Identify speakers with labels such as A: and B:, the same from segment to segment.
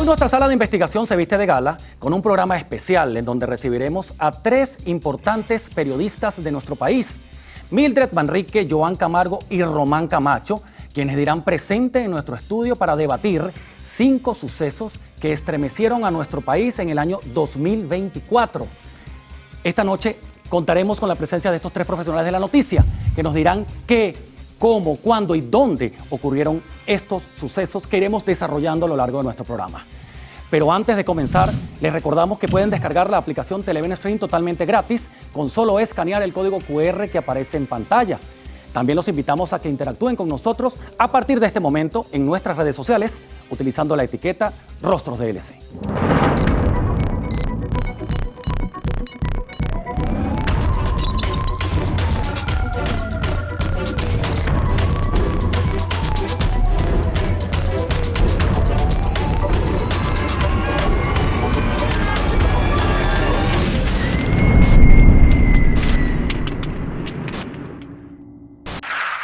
A: Hoy nuestra sala de investigación se viste de gala con un programa especial en donde recibiremos a 3 importantes periodistas de nuestro país, Mildred Manrique, Joan Camargo y Román Camacho, quienes dirán presente en nuestro estudio para debatir 5 sucesos que estremecieron a nuestro país en el año 2024. Esta noche contaremos con la presencia de estos 3 profesionales de la noticia, que nos dirán qué, cómo, cuándo y dónde ocurrieron estos sucesos que iremos desarrollando a lo largo de nuestro programa. Pero antes de comenzar, les recordamos que pueden descargar la aplicación Televen Stream totalmente gratis, con solo escanear el código QR que aparece en pantalla. También los invitamos a que interactúen con nosotros a partir de este momento en nuestras redes sociales, utilizando la etiqueta Rostros DLC.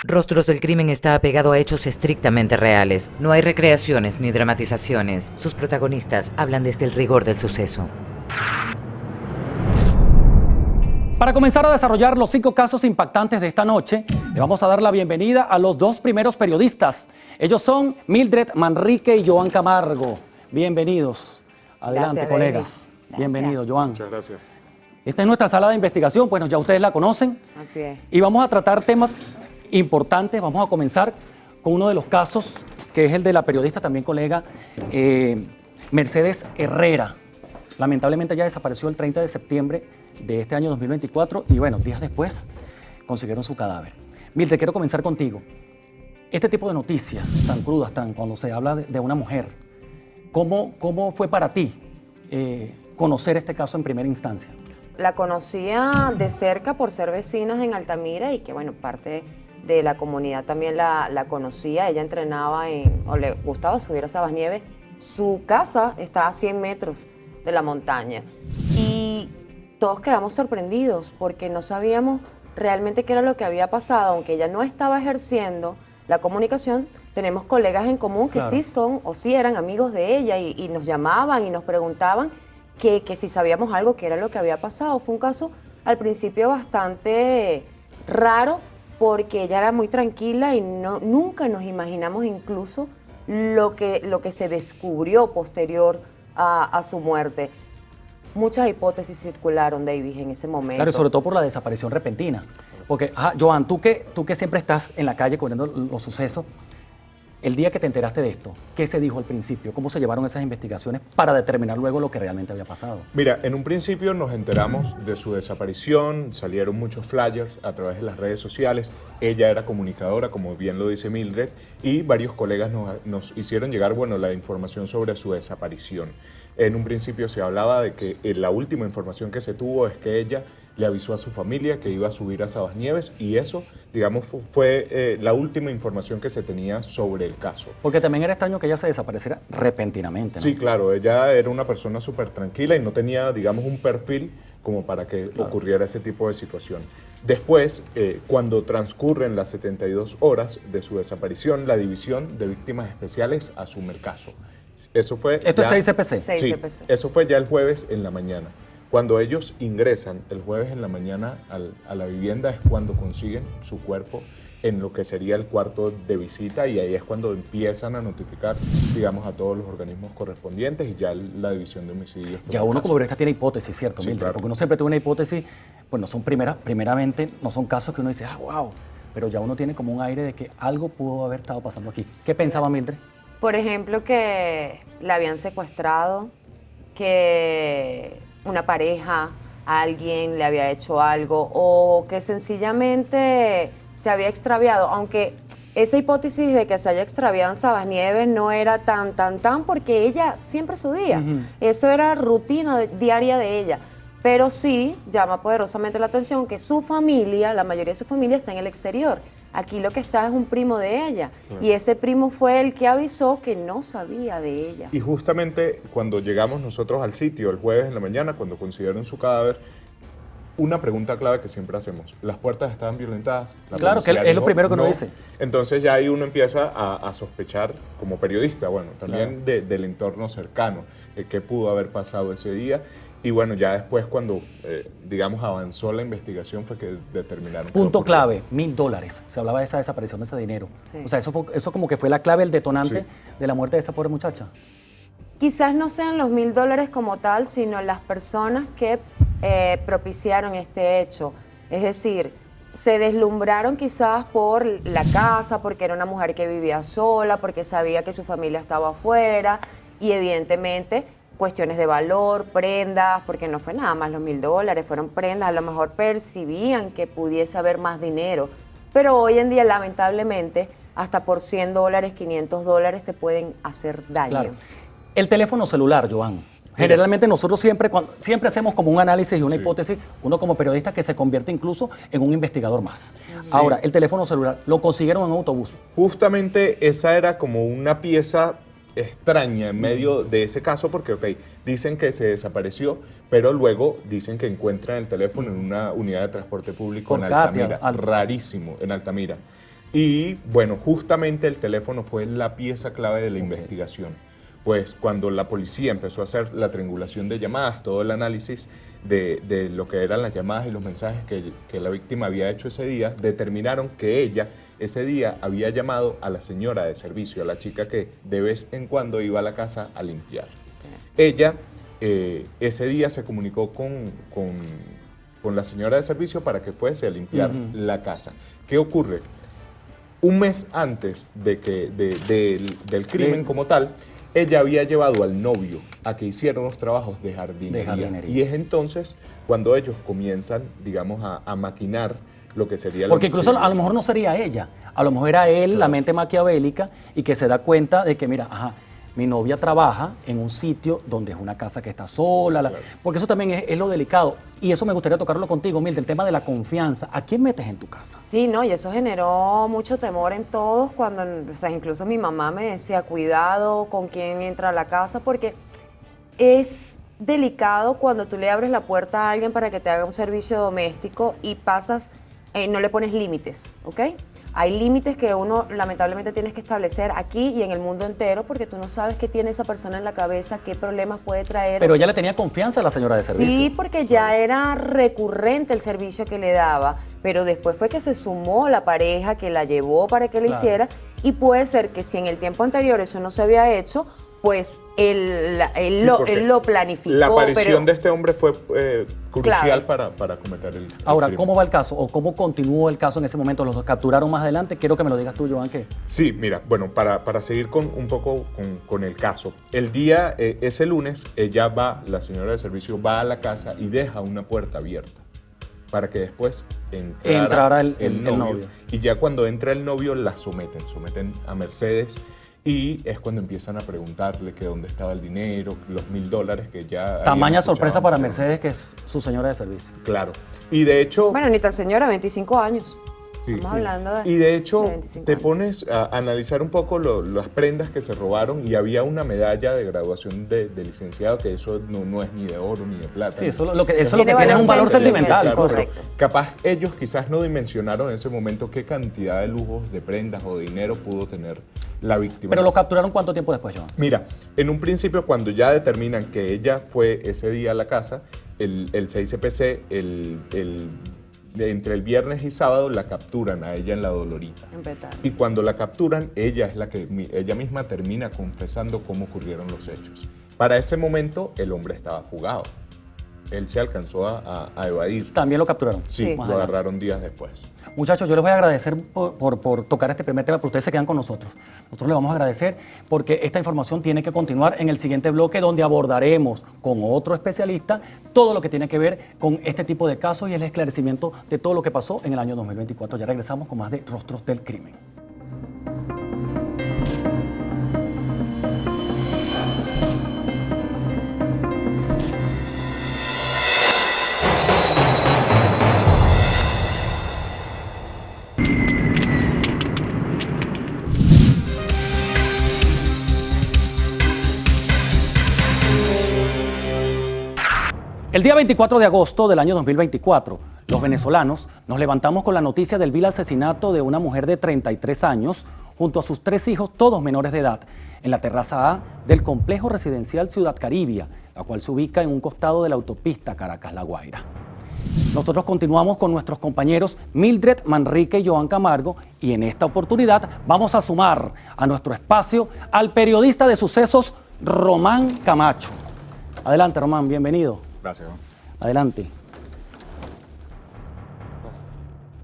B: Rostros del Crimen está apegado a hechos estrictamente reales. No hay recreaciones ni dramatizaciones. Sus protagonistas hablan desde el rigor del suceso.
A: Para comenzar a desarrollar los 5 casos impactantes de esta noche, le vamos a dar la bienvenida a los 2 primeros periodistas. Ellos son Mildred Manrique y Joan Camargo. Bienvenidos. Adelante,
C: Gracias,
A: colegas. Bienvenido, Joan.
D: Muchas gracias.
A: Esta es nuestra sala de investigación, bueno, ya ustedes la conocen.
C: Así es.
A: Y vamos a tratar temas importantes. Vamos a comenzar con uno de los casos, que es el de la periodista, también colega, Mercedes Herrera. Lamentablemente ya desapareció el 30 de septiembre de este año 2024 y bueno, días después consiguieron su cadáver. Mildred, quiero comenzar contigo. Este tipo de noticias tan crudas, cuando se habla de una mujer, ¿cómo fue para ti conocer este caso en primera instancia?
C: La conocía de cerca por ser vecinas en Altamira y que, bueno, parte de la comunidad también la conocía. Ella entrenaba o le gustaba subir a Sabasnieves. Su casa está a 100 metros de la montaña. Y todos quedamos sorprendidos porque no sabíamos realmente qué era lo que había pasado. Aunque ella no estaba ejerciendo la comunicación, tenemos colegas en común que
A: Claro.
C: sí son o sí eran amigos de ella y nos llamaban y nos preguntaban que si sabíamos algo, que era lo que había pasado. Fue un caso al principio bastante raro porque ella era muy tranquila y nunca nos imaginamos incluso lo que se descubrió posterior a su muerte. Muchas hipótesis circularon, David, en ese momento.
A: Claro, y sobre todo por la desaparición repentina. Porque, Joan, tú que siempre estás en la calle cubriendo los sucesos, el día que te enteraste de esto, ¿qué se dijo al principio? ¿Cómo se llevaron esas investigaciones para determinar luego lo que realmente había pasado?
D: Mira, en un principio nos enteramos de su desaparición, salieron muchos flyers a través de las redes sociales. Ella era comunicadora, como bien lo dice Mildred, y varios colegas nos hicieron llegar, bueno, la información sobre su desaparición. En un principio se hablaba de que la última información que se tuvo es que ella le avisó a su familia que iba a subir a Sabasnieves y eso, digamos, fue la última información que se tenía sobre el caso.
A: Porque también era extraño que ella se desapareciera repentinamente, ¿no?
D: Sí, claro, ella era una persona súper tranquila y no tenía, digamos, un perfil como para que ocurriera ese tipo de situación. Después, cuando transcurren las 72 horas de su desaparición, la División de Víctimas Especiales asume el caso. Eso fue
A: Esto
D: ya,
A: es 6CPC.
D: Sí,
C: 6CPC.
D: eso fue ya el jueves en la mañana. Cuando ellos ingresan el jueves en la mañana a la vivienda es cuando consiguen su cuerpo en lo que sería el cuarto de visita y ahí es cuando empiezan a notificar, digamos, a todos los organismos correspondientes y ya la División de Homicidios.
A: Ya uno como periodista tiene hipótesis, ¿cierto,
D: Sí,
A: Mildred?
D: claro.
A: Porque uno siempre tiene una hipótesis, pues no son primeramente, no son casos que uno dice, wow, pero ya uno tiene como un aire de que algo pudo haber estado pasando aquí. ¿Qué pensaba Mildred?
C: Por ejemplo, que la habían secuestrado, que una pareja, alguien le había hecho algo o que sencillamente se había extraviado, aunque esa hipótesis de que se haya extraviado en Sabasnieves no era tan porque ella siempre subía. Eso era rutina diaria de ella. Pero sí llama poderosamente la atención que su familia, la mayoría de su familia está en el exterior. Aquí lo que está es un primo de ella.
D: Claro.
C: Y ese primo fue el que avisó que no sabía de ella.
D: Y justamente cuando llegamos nosotros al sitio el jueves en la mañana, cuando consiguieron su cadáver, una pregunta clave que siempre hacemos. ¿Las puertas estaban violentadas? La
A: Claro, que
D: policía
A: es lo
D: dijo,
A: primero que uno
D: no.
A: dice.
D: Entonces ya ahí uno empieza a sospechar como periodista, bueno, también del entorno cercano, qué pudo haber pasado ese día. Y bueno, ya después cuando, digamos, avanzó la investigación fue que determinaron. que
A: Punto
D: ocurrió.
A: clave, $1,000. Se hablaba de esa desaparición de ese dinero.
C: Sí.
A: O sea, eso como que fue la clave, el detonante
D: Sí.
A: de la muerte de esa pobre muchacha.
C: Quizás no sean los $1,000 como tal, sino las personas que propiciaron este hecho. Es decir, se deslumbraron quizás por la casa, porque era una mujer que vivía sola, porque sabía que su familia estaba afuera y evidentemente cuestiones de valor, prendas, porque no fue nada más los $1,000, fueron prendas, a lo mejor percibían que pudiese haber más dinero, pero hoy en día lamentablemente hasta por $100, $500 te pueden hacer daño.
A: Claro. El teléfono celular, Joan. Generalmente nosotros siempre hacemos como un análisis y una hipótesis, uno como periodista que se convierte incluso en un investigador más.
D: Sí.
A: Ahora, el teléfono celular, lo consiguieron en un autobús.
D: Justamente esa era como una pieza extraña en medio de ese caso porque, ok, dicen que se desapareció, pero luego dicen que encuentran el teléfono en una unidad de transporte público
A: Por
D: en
A: Katia,
D: Altamira. Rarísimo, en Altamira. Y bueno, justamente el teléfono fue la pieza clave de la investigación. Pues cuando la policía empezó a hacer la triangulación de llamadas, todo el análisis de lo que eran las llamadas y los mensajes que la víctima había hecho ese día, determinaron que ella ese día había llamado a la señora de servicio, a la chica que de vez en cuando iba a la casa a limpiar. Ella ese día se comunicó con la señora de servicio para que fuese a limpiar la casa. ¿Qué ocurre? Un mes antes del crimen como tal, ella había llevado al novio a que hiciera unos trabajos de jardinería. Y es entonces cuando ellos comienzan, digamos, a maquinar lo que sería el
A: Porque incluso
D: homicidio.
A: a lo mejor no sería ella, a lo mejor era él, la mente maquiavélica, y que se da cuenta de que, mira, mi novia trabaja en un sitio donde es una casa que está sola, porque eso también es lo delicado. Y eso me gustaría tocarlo contigo, Mildred, el tema de la confianza. ¿A quién metes en tu casa?
C: Sí, no, y eso generó mucho temor en todos cuando, o sea, incluso mi mamá me decía, cuidado con quién entra a la casa, porque es delicado cuando tú le abres la puerta a alguien para que te haga un servicio doméstico y pasas, no le pones límites, ¿ok? Hay límites que uno lamentablemente tienes que establecer aquí y en el mundo entero porque tú no sabes qué tiene esa persona en la cabeza, qué problemas puede traer.
A: Pero ella le tenía confianza a la señora de servicio.
C: Sí, porque ya era recurrente el servicio que le daba, pero después fue que se sumó la pareja que la llevó para que le hiciera y puede ser que si en el tiempo anterior eso no se había hecho, pues él lo planificó.
D: La aparición
C: pero
D: de este hombre fue crucial
C: Clave.
D: para cometer el
A: Ahora,
D: crimen.
A: ¿cómo va el caso o cómo continuó el caso en ese momento? ¿Los capturaron más adelante? Quiero que me lo digas tú, Joan, ¿qué?
D: Sí, mira, bueno, para seguir un poco con el caso. El día, ese lunes, la señora de servicio va a la casa y deja una puerta abierta para que después entrara el novio. Y ya cuando entra el novio, la someten a Mercedes. Y es cuando empiezan a preguntarle que dónde estaba el dinero, los $1,000 que ya...
A: Tamaña
D: habían
A: sorpresa
D: escuchado
A: para
D: anteriormente.
A: Mercedes, que es su señora de servicio.
D: Claro. Y de hecho...
C: bueno, ni tan señora, 25 años.
D: Sí,
C: Estamos
D: sí.
C: hablando de...
D: Y de hecho,
C: 25
D: te
C: años.
D: pones a analizar un poco las prendas que se robaron y había una medalla de graduación de licenciado que eso no es ni de oro ni de plata.
A: Sí,
D: ni-
A: eso es lo que
C: Tiene
A: tiene es
C: valor
A: un valor
C: sentimental,
A: sentimental.
D: Claro,
C: correcto.
D: pero capaz ellos quizás no dimensionaron en ese momento qué cantidad de lujos, de prendas o de dinero pudo tener la víctima.
A: Pero lo capturaron ¿cuánto tiempo después, Joan?
D: Mira, en un principio cuando ya determinan que ella fue ese día a la casa, el 6CPC, entre el viernes y sábado la capturan a ella en La Dolorita.
C: En Petare,
D: Y
C: sí.
D: cuando la capturan, ella misma termina confesando cómo ocurrieron los hechos. Para ese momento el hombre estaba fugado. Él se alcanzó a evadir.
A: También lo capturaron.
D: Sí,
C: Sí.
D: lo
A: Más adelante.
D: agarraron días después.
A: Muchachos, yo les voy a agradecer por tocar este primer tema, pero ustedes se quedan con nosotros. Nosotros les vamos a agradecer porque esta información tiene que continuar en el siguiente bloque donde abordaremos con otro especialista todo lo que tiene que ver con este tipo de casos y el esclarecimiento de todo lo que pasó en el año 2024. Ya regresamos con más de Rostros del Crimen. El día 24 de agosto del año 2024, los venezolanos nos levantamos con la noticia del vil asesinato de una mujer de 33 años junto a sus 3 hijos, todos menores de edad, en la terraza A del complejo residencial Ciudad Caribia, la cual se ubica en un costado de la autopista Caracas-La Guaira. Nosotros continuamos con nuestros compañeros Mildred Manrique y Joan Camargo y en esta oportunidad vamos a sumar a nuestro espacio al periodista de sucesos Román Camacho. Adelante, Román, bienvenido.
E: Gracias.
A: Adelante.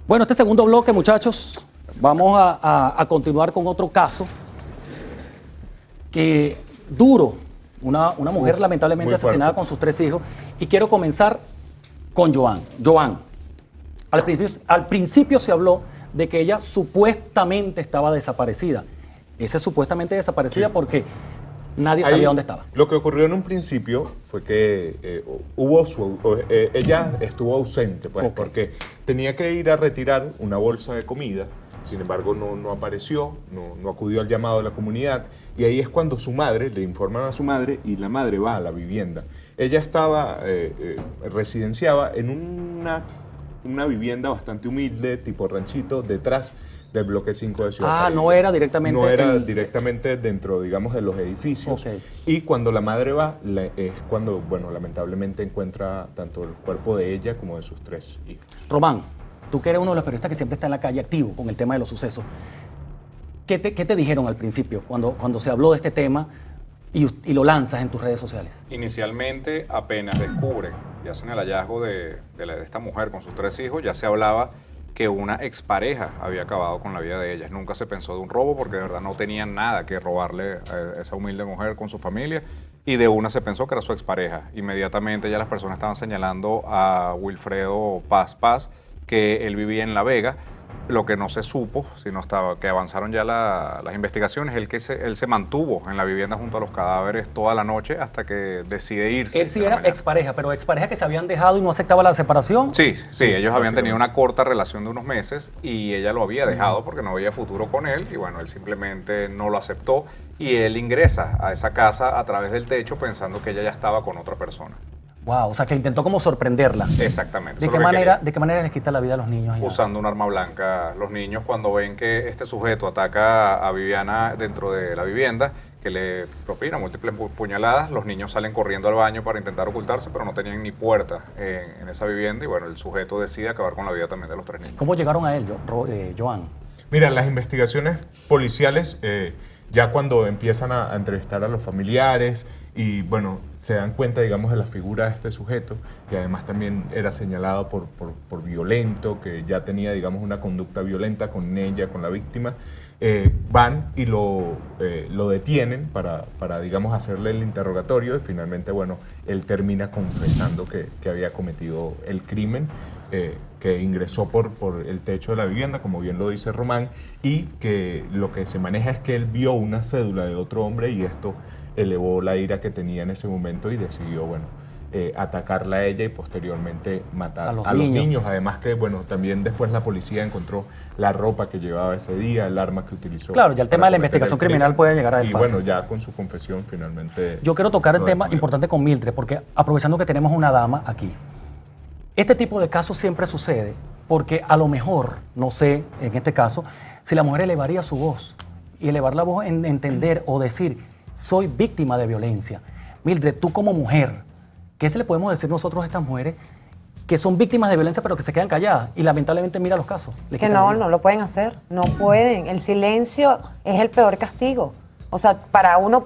A: Bueno, este segundo bloque, muchachos, vamos a continuar con otro caso que duro. Una mujer lamentablemente asesinada con sus 3 hijos. Y quiero comenzar con Joan. Joan, al principio se habló de que ella supuestamente estaba desaparecida. Esa es supuestamente desaparecida porque nadie sabía dónde estaba.
D: Lo que ocurrió en un principio fue que ella estuvo ausente, pues, porque tenía que ir a retirar una bolsa de comida. Sin embargo, no apareció, no acudió al llamado de la comunidad. Y ahí es cuando su madre, le informan a su madre y la madre va a la vivienda. Ella estaba, residenciaba en una vivienda bastante humilde, tipo ranchito, detrás del bloque 5 de Ciudad Caribia.
A: No era directamente...
D: No era directamente dentro, digamos, de los edificios. Y cuando la madre va, es cuando, bueno, lamentablemente encuentra tanto el cuerpo de ella como de sus 3 hijos.
A: Román, tú que eres uno de los periodistas que siempre está en la calle activo con el tema de los sucesos, ¿qué te dijeron al principio cuando se habló de este tema y lo lanzas en tus redes sociales?
E: Inicialmente, apenas descubren y hacen el hallazgo de esta mujer con sus 3 hijos, ya se hablaba que una expareja había acabado con la vida de ellas. Nunca se pensó de un robo porque de verdad no tenían nada que robarle a esa humilde mujer con su familia, y de una se pensó que era su expareja. Inmediatamente ya las personas estaban señalando a Wilfredo Paz, que él vivía en La Vega. Lo que no se supo, sino que avanzaron ya las investigaciones, él se mantuvo en la vivienda junto a los cadáveres toda la noche hasta que decide irse.
A: Él sí era expareja, pero expareja que se habían dejado y no aceptaba la separación.
E: Sí, ellos habían tenido una corta relación de unos meses y ella lo había dejado porque no veía futuro con él, y bueno, él simplemente no lo aceptó y él ingresa a esa casa a través del techo pensando que ella ya estaba con otra persona.
A: Wow, o sea, que intentó como sorprenderla.
E: Exactamente.
A: ¿De qué manera les quita la vida a los niños?
E: Usando un arma blanca. Los niños, cuando ven que este sujeto ataca a Viviana dentro de la vivienda, que le propina múltiples puñaladas, los niños salen corriendo al baño para intentar ocultarse, pero no tenían ni puerta en esa vivienda, y bueno, el sujeto decide acabar con la vida también de los 3 niños.
A: ¿Cómo llegaron a él, Joan?
D: Mira, las investigaciones policiales, ya cuando empiezan a entrevistar a los familiares y, bueno, se dan cuenta, digamos, de la figura de este sujeto, que además también era señalado por violento, que ya tenía, digamos, una conducta violenta con ella, con la víctima, van y lo detienen para, digamos, hacerle el interrogatorio, y finalmente, bueno, él termina confesando que había cometido el crimen, que ingresó por el techo de la vivienda, como bien lo dice Román, y que lo que se maneja es que él vio una cédula de otro hombre y esto elevó la ira que tenía en ese momento y decidió, bueno, atacarla a ella y posteriormente matar a los niños. Además que, bueno, también después la policía encontró la ropa que llevaba ese día, el arma que utilizó.
A: Claro, ya el tema de la investigación criminal puede llegar a él fácil.
D: Y bueno, ya con su confesión finalmente...
A: Yo quiero tocar el tema importante con Mildred, porque aprovechando que tenemos una dama aquí, este tipo de casos siempre sucede porque a lo mejor, no sé, en este caso, si la mujer elevaría su voz y elevar la voz en entender o decir, soy víctima de violencia. Mildred, tú como mujer, ¿qué se le podemos decir nosotros a estas mujeres que son víctimas de violencia pero que se quedan calladas y lamentablemente mira los casos?
C: Que no lo pueden hacer, no pueden. El silencio es el peor castigo. O sea, para uno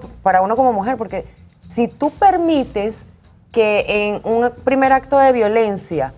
C: como mujer, porque si tú permites que en un primer acto de violencia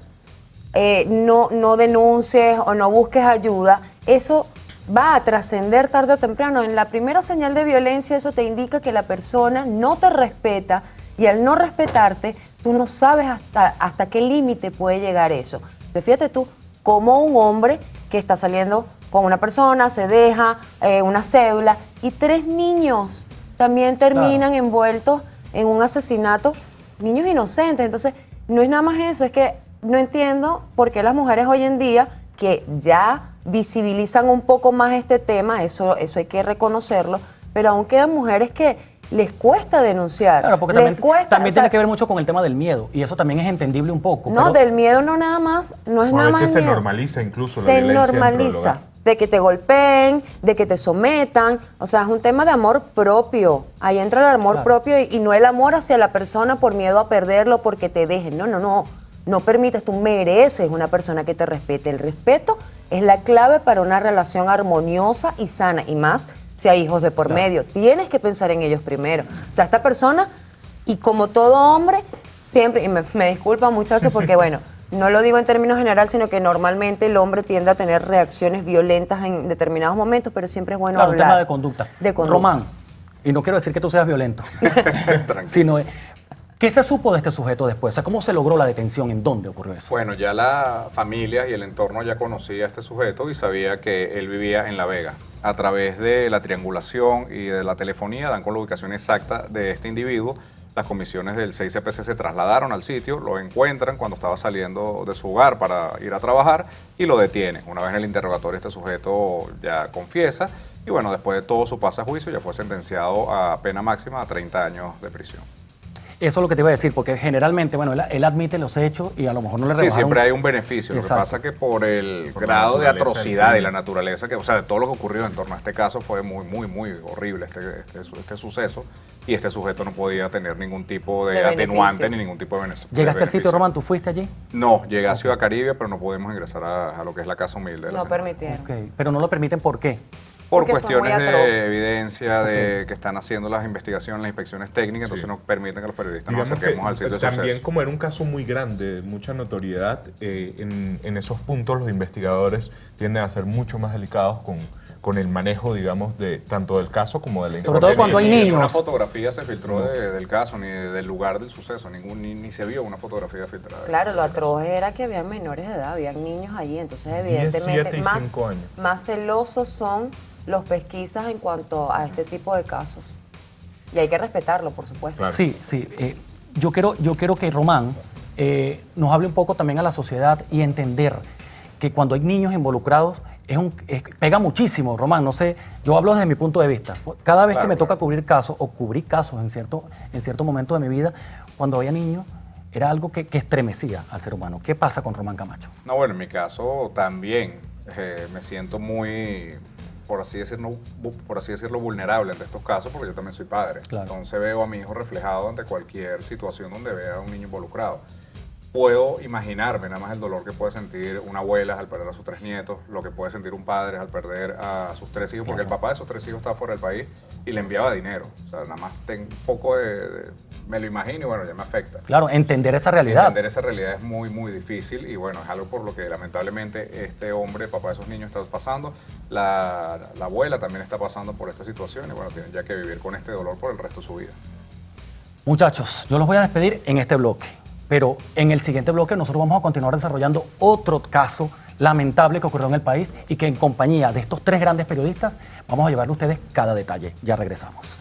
C: no denuncies o no busques ayuda, eso va a trascender tarde o temprano. En la primera señal de violencia eso te indica que la persona no te respeta, y al no respetarte, tú no sabes hasta qué límite puede llegar eso. Entonces fíjate tú, como un hombre que está saliendo con una persona, se deja una cédula, y 3 niños también terminan envueltos en un asesinato, niños inocentes. Entonces, no es nada más eso, es que no entiendo por qué las mujeres hoy en día, que ya visibilizan un poco más este tema, eso hay que reconocerlo, pero aún quedan mujeres que les cuesta denunciar.
A: Claro, porque
C: les
A: también,
C: cuesta,
A: también
C: o sea,
A: tiene que ver mucho con el tema del miedo, y eso también es entendible un poco.
C: no,
A: pero-
C: del miedo no nada más, no es
D: O a
C: nada más
D: veces se
C: miedo.
D: normaliza incluso la
C: Se
D: violencia dentro del
C: normaliza
D: hogar.
C: de que te golpeen, de que te sometan, o sea, es un tema de amor propio. Ahí entra el amor
A: Claro.
C: propio y no el amor hacia la persona por miedo a perderlo, porque te dejen. No permites, tú mereces una persona que te respete. El respeto es la clave para una relación armoniosa y sana, y más si hay hijos de por
A: Claro.
C: medio. Tienes que pensar en ellos primero. O sea, esta persona, y como todo hombre, siempre, y me disculpa muchachos porque bueno, no lo digo en términos general, sino que normalmente el hombre tiende a tener reacciones violentas en determinados momentos, pero siempre es bueno
A: Claro, un
C: hablar.
A: tema de conducta.
C: De conducta.
A: Román, y no quiero decir que tú seas violento,
E: Tranquilo.
A: sino ¿qué se supo de este sujeto después? O sea, ¿cómo se logró la detención? ¿En dónde ocurrió eso?
E: Bueno, ya la familia y el entorno ya conocía a este sujeto y sabía que él vivía en La Vega. A través de la triangulación y de la telefonía dan con la ubicación exacta de este individuo. Las comisiones del 6CPC se trasladaron al sitio, lo encuentran cuando estaba saliendo de su hogar para ir a trabajar y lo detienen. Una vez en el interrogatorio este sujeto ya confiesa y bueno, después de todo su pase a juicio ya fue sentenciado a pena máxima a 30 años de prisión.
A: Eso es lo que te iba a decir, porque generalmente, bueno, él admite los hechos y a lo mejor no le
E: Sí,
A: rebajaron.
E: siempre hay un beneficio. Lo que
A: Exacto.
E: pasa es que por el
D: Por la
E: grado de
D: naturaleza
E: atrocidad
D: del
E: y la
D: crimen.
E: naturaleza, que, o sea, de todo lo que ocurrió en torno a este caso fue muy, muy, muy horrible este suceso y este sujeto no podía tener ningún tipo de
C: De
E: atenuante
C: beneficio.
E: ni ningún tipo de beneficio.
A: ¿Llegaste al sitio, Román? ¿Tú fuiste allí?
E: No, llegué a Ciudad Caribe, pero no pudimos ingresar a lo que es la Casa Humilde. de la
C: No
E: señora.
C: permitieron.
A: Ok, pero no lo permiten, ¿por qué?
E: Por
C: Porque fue muy
E: cuestiones
C: atroz.
E: de evidencia, de que están haciendo las investigaciones, las inspecciones técnicas, entonces no permiten que los periodistas nos
D: Digamos que
E: acerquemos al sitio de
D: también
E: suceso.
D: como era un caso muy grande, de mucha notoriedad, en esos puntos los investigadores tienden a ser mucho más delicados con el manejo, digamos, de tanto del caso como de la
A: Sobre todo
D: información.
A: cuando hay
E: Ni
A: niños.
E: una fotografía se filtró del caso, ni del lugar del suceso, ni se vio una fotografía filtrada.
C: Claro, lo atroz era que había menores de edad, habían niños allí, entonces
D: 17
C: evidentemente
D: y 5 años.
C: más celosos son los pesquisas en cuanto a este tipo de casos. Y hay que respetarlo, por supuesto.
D: Claro.
A: Sí, sí. Yo quiero que Román nos hable un poco también a la sociedad y entender que cuando hay niños involucrados pega muchísimo, Román. No sé, yo hablo desde mi punto de vista. Cada vez que
E: Claro,
A: me toca
E: claro.
A: cubrir casos o cubrí casos en cierto momento de mi vida, cuando había niños, era algo que estremecía al ser humano. ¿Qué pasa con Román Camacho?
E: No, bueno, en mi caso también me siento muy, por así decirlo, vulnerable ante estos casos, porque yo también soy padre.
A: Claro.
E: Entonces veo a mi hijo reflejado ante cualquier situación donde vea a un niño involucrado. Puedo imaginarme nada más el dolor que puede sentir una abuela al perder a sus 3 nietos, lo que puede sentir un padre al perder a sus 3 hijos, porque el papá de esos 3 hijos estaba fuera del país y le enviaba dinero. O sea, nada más tengo un poco me lo imagino y bueno, ya me afecta.
A: Claro, entender esa realidad.
E: Entender esa realidad es muy, muy difícil y bueno, es algo por lo que lamentablemente este hombre, papá de esos niños, está pasando. La abuela también está pasando por esta situación y bueno, tienen ya que vivir con este dolor por el resto de su vida.
A: Muchachos, yo los voy a despedir en este bloque, pero en el siguiente bloque nosotros vamos a continuar desarrollando otro caso lamentable que ocurrió en el país y que en compañía de estos 3 grandes periodistas vamos a llevarle a ustedes cada detalle. Ya regresamos.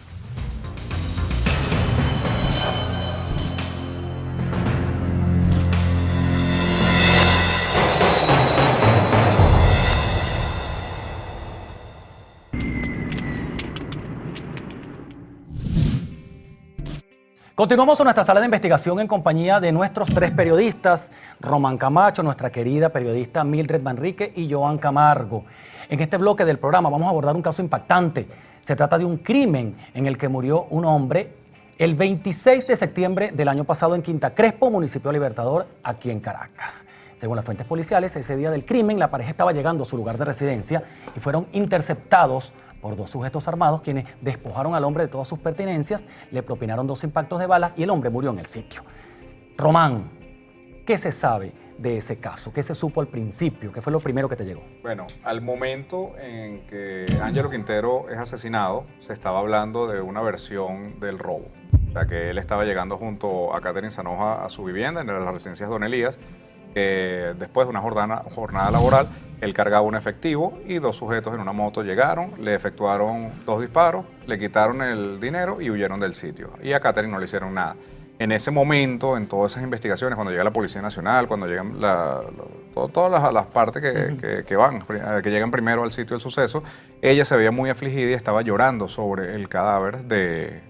A: Continuamos con nuestra sala de investigación en compañía de nuestros 3 periodistas, Román Camacho, nuestra querida periodista Mildred Manrique y Joan Camargo. En este bloque del programa vamos a abordar un caso impactante. Se trata de un crimen en el que murió un hombre el 26 de septiembre del año pasado en Quinta Crespo, municipio Libertador, aquí en Caracas. Según las fuentes policiales, ese día del crimen, la pareja estaba llegando a su lugar de residencia y fueron interceptados por 2 sujetos armados quienes despojaron al hombre de todas sus pertenencias, le propinaron 2 impactos de bala y el hombre murió en el sitio. Román, ¿qué se sabe de ese caso? ¿Qué se supo al principio? ¿Qué fue lo primero que te llegó?
E: Bueno, al momento en que Ángelo Quintero es asesinado, se estaba hablando de una versión del robo. O sea, que él estaba llegando junto a Catherine Zanoja a su vivienda en las residencias Don Elías. Después de una jornada laboral, él cargaba un efectivo y 2 sujetos en una moto llegaron, le efectuaron 2 disparos, le quitaron el dinero y huyeron del sitio. Y a Catherine no le hicieron nada. En ese momento, en todas esas investigaciones, cuando llega la Policía Nacional, cuando llegan todas las partes que llegan primero al sitio del suceso, ella se veía muy afligida y estaba llorando sobre el cadáver de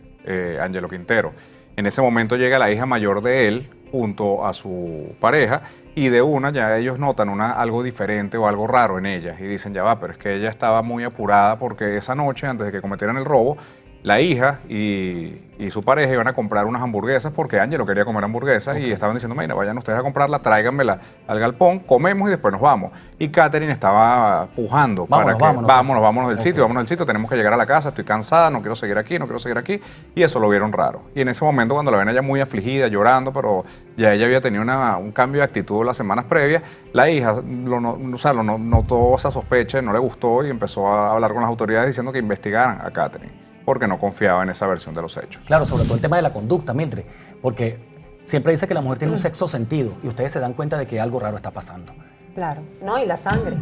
E: Ángelo Quintero. En ese momento llega la hija mayor de él junto a su pareja y de una ya ellos notan algo diferente o algo raro en ella y dicen, ya va, pero es que ella estaba muy apurada porque esa noche, antes de que cometieran el robo, la hija y su pareja iban a comprar unas hamburguesas porque Ángelo quería comer hamburguesas y estaban diciendo, mira, vayan ustedes a comprarla, tráiganmela al galpón, comemos y después nos vamos. Y Katherine estaba pujando vámonos del sitio, tenemos que llegar a la casa, estoy cansada, no quiero seguir aquí, y eso lo vieron raro. Y en ese momento cuando la ven ella muy afligida, llorando, pero ya ella había tenido un cambio de actitud las semanas previas, la hija notó esa sospecha, no le gustó y empezó a hablar con las autoridades diciendo que investigaran a Katherine, porque no confiaba en esa versión de los hechos.
A: Claro, sobre todo el tema de la conducta, Mildred, porque siempre dice que la mujer tiene un sexto sentido y ustedes se dan cuenta de que algo raro está pasando.
C: Claro. No, y la sangre,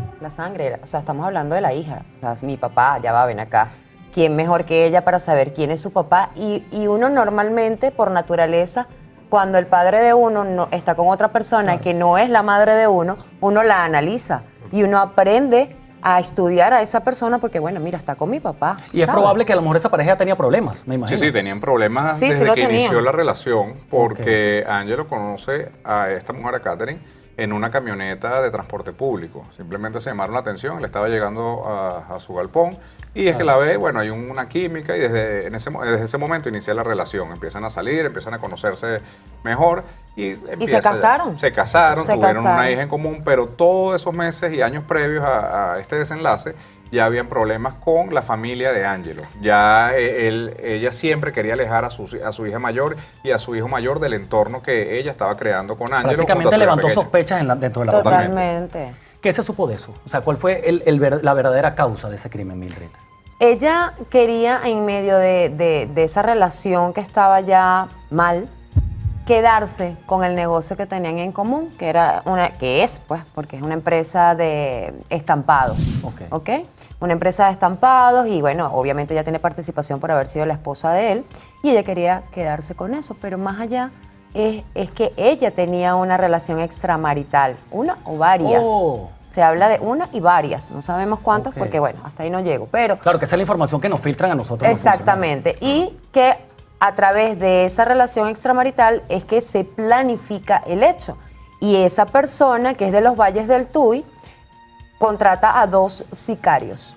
C: o sea, estamos hablando de la hija, o sea, es mi papá, ya va, ven acá. ¿Quién mejor que ella para saber quién es su papá? Y uno normalmente, por naturaleza, cuando el padre de uno no, está con otra persona que no es la madre de uno la analiza y uno aprende a estudiar a esa persona porque, bueno, mira, está con mi papá.
A: Y es probable que a lo mejor esa pareja tenía problemas, me imagino.
E: Sí, tenían problemas desde que inició la relación, porque Ángelo conoce a esta mujer, a Katherine, en una camioneta de transporte público. Simplemente se llamaron la atención, él estaba llegando a su galpón y es que la ve, bueno, hay una química y desde ese momento inicia la relación. Empiezan a salir, empiezan a conocerse mejor y
C: se casaron.
E: Tuvieron una hija en común, pero todos esos meses y años previos a este desenlace ya habían problemas con la familia de Ángelo. Ya ella siempre quería alejar a su hija mayor y a su hijo mayor del entorno que ella estaba creando con Ángelo.
A: Prácticamente levantó sospechas dentro de la familia.
C: Totalmente.
A: ¿Qué se supo de eso? O sea, ¿cuál fue la verdadera causa de ese crimen, Mildred?
C: Ella quería, en medio de esa relación que estaba ya mal, quedarse con el negocio que tenían en común, porque es una empresa de estampados. ¿Ok? Una empresa de estampados y, bueno, obviamente ella tiene participación por haber sido la esposa de él y ella quería quedarse con eso, pero más allá es que ella tenía una relación extramarital, una o varias. Se habla de una y varias, no sabemos cuántas porque, bueno, hasta ahí no llego, pero...
A: Claro, que esa es la información que nos filtran a nosotros.
C: Exactamente, y que a través de esa relación extramarital es que se planifica el hecho. Y esa persona, que es de los Valles del Tuy, contrata a 2 sicarios.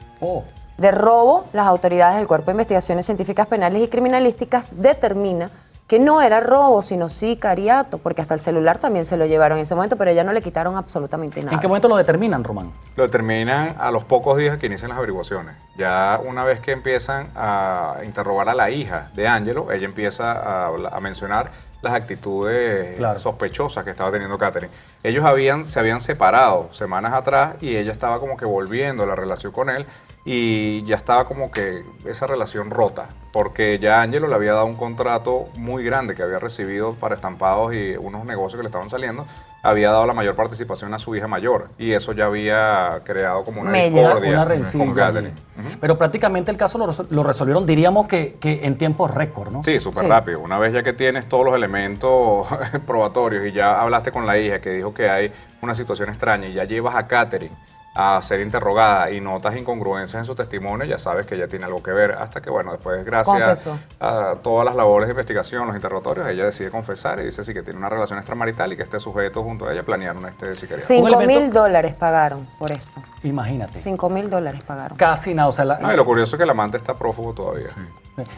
C: De robo, las autoridades del Cuerpo de Investigaciones Científicas Penales y Criminalísticas determina que no era robo, sino sicariato, porque hasta el celular también se lo llevaron en ese momento, pero ella no le quitaron absolutamente nada.
A: ¿En qué momento lo determinan, Román?
E: Lo determinan a los pocos días que inician las averiguaciones. Ya una vez que empiezan a interrogar a la hija de Ángelo, ella empieza a mencionar las actitudes sospechosas que estaba teniendo Katherine. Ellos se habían separado semanas atrás y ella estaba como que volviendo a la relación con él y ya estaba como que esa relación rota, porque ya Ángelo le había dado un contrato muy grande que había recibido para estampados y unos negocios que le estaban saliendo, había dado la mayor participación a su hija mayor y eso ya había creado como una discordia con Katherine.
A: Pero prácticamente el caso lo resolvieron, diríamos que en tiempos récord, ¿no?
E: Sí, súper rápido. Una vez ya que tienes todos los elementos probatorios y ya hablaste con la hija que dijo que hay una situación extraña y ya llevas a Katherine a ser interrogada y notas incongruencias en su testimonio, ya sabes que ella tiene algo que ver, hasta que, bueno, después, gracias a todas las labores de investigación, los interrogatorios, ella decide confesar y dice sí que tiene una relación extramarital y que este sujeto junto a ella planearon este sicariato.
C: $5,000 pagaron por esto.
A: Imagínate.
C: $5,000 pagaron.
A: Casi nada. O sea,
E: y lo curioso es que el amante está prófugo todavía.